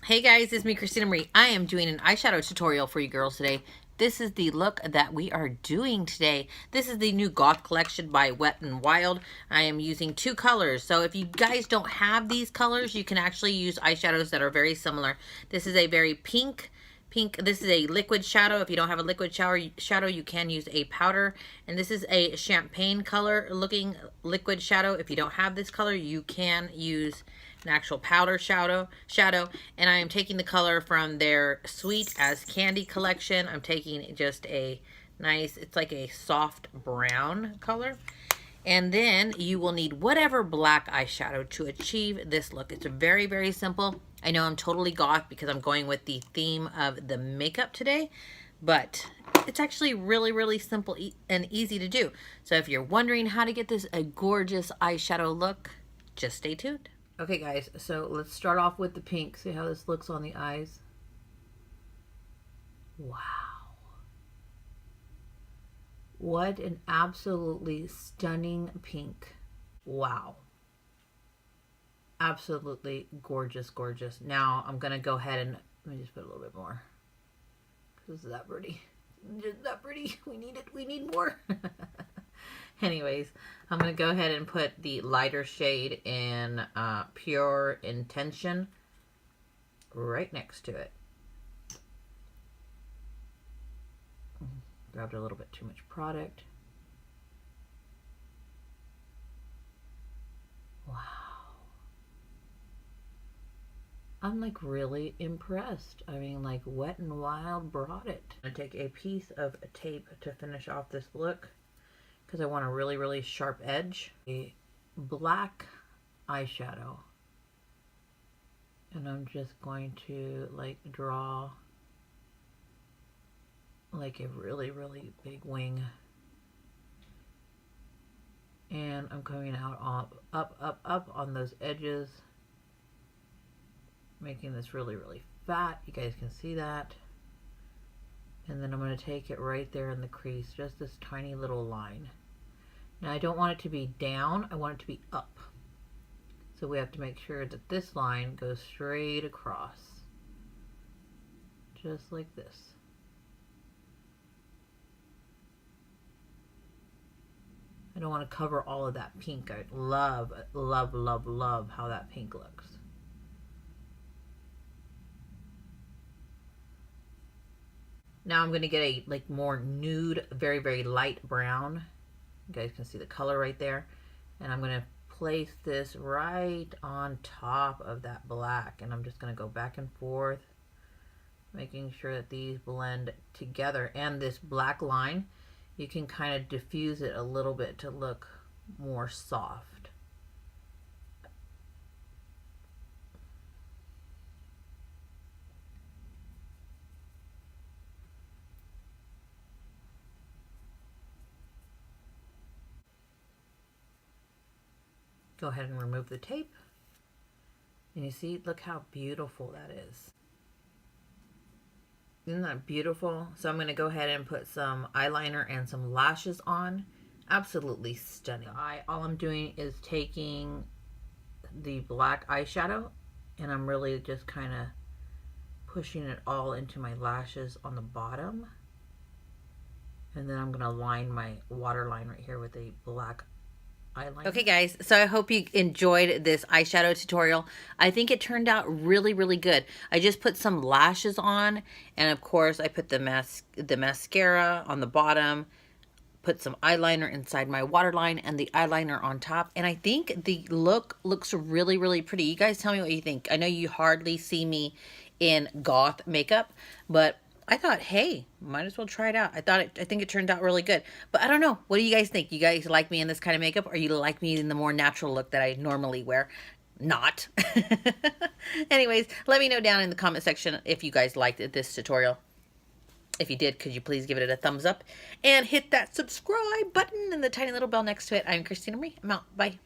Hey guys, it's me, Christina Marie. I am doing an eyeshadow tutorial for you girls today. This is the look that we are doing today. This is the new Goth collection by Wet n Wild. I am using two colors. So if you guys don't have these colors, you can actually use eyeshadows that are very similar. This is a very pink. This is a liquid shadow. If you don't have a liquid shadow, you can use a powder. And this is a champagne color looking liquid shadow. If you don't have this color, you can use an actual powder shadow. And I am taking the color from their Sweet as Candy collection. I'm taking just a nice, it's like a soft brown color. And then you will need whatever black eyeshadow to achieve this look. It's very, very simple. I know I'm totally goth because I'm going with the theme of the makeup today, but it's actually really, really simple and easy to do. So if you're wondering how to get this a gorgeous eyeshadow look, just stay tuned. Okay guys, so let's start off with the pink. See how this looks on the eyes? Wow. What an absolutely stunning pink. Wow. Absolutely gorgeous, gorgeous. Now I'm going to go ahead and let me just put a little bit more. This is that pretty. Just that pretty. We need it. We need more. Anyways, I'm going to go ahead and put the lighter shade in Pure Intention right next to it. Grabbed a little bit too much product. Wow. I'm like really impressed. I mean, like Wet n Wild brought it. I'm gonna take a piece of tape to finish off this look because I want a really, really sharp edge. A black eyeshadow. And I'm just going to like draw like a really, really big wing. And I'm coming out on up on those edges, making this really, really fat. You guys can see that. And then I'm going to take it right there in the crease, just this tiny little line. Now I don't want it to be down, I want it to be up. So we have to make sure that this line goes straight across, just like this. I don't want to cover all of that pink. I love, love, love, love how that pink looks. Now I'm going to get a like more nude, very, very light brown. You guys can see the color right there. And I'm going to place this right on top of that black. And I'm just going to go back and forth, making sure that these blend together. And this black line, you can kind of diffuse it a little bit to look more soft. Go ahead and remove the tape. And you see, look how beautiful that is. Isn't that beautiful? So I'm going to go ahead and put some eyeliner and some lashes on. Absolutely stunning. All I'm doing is taking the black eyeshadow and I'm really just kind of pushing it all into my lashes on the bottom. And then I'm going to line my waterline right here with a black eyeliner. Okay guys, so I hope you enjoyed this eyeshadow tutorial. I think it turned out really, really good. I just put some lashes on, and of course I put the mascara on the bottom, put some eyeliner inside my waterline and the eyeliner on top, and I think the look looks really, really pretty. You guys tell me what you think. I know you hardly see me in goth makeup, but I thought, hey, might as well try it out. I think it turned out really good. But I don't know. What do you guys think? You guys like me in this kind of makeup, or you like me in the more natural look that I normally wear? Not. Anyways, let me know down in the comment section if you guys liked this tutorial. If you did, could you please give it a thumbs up and hit that subscribe button and the tiny little bell next to it. I'm Christina Marie. I'm out. Bye.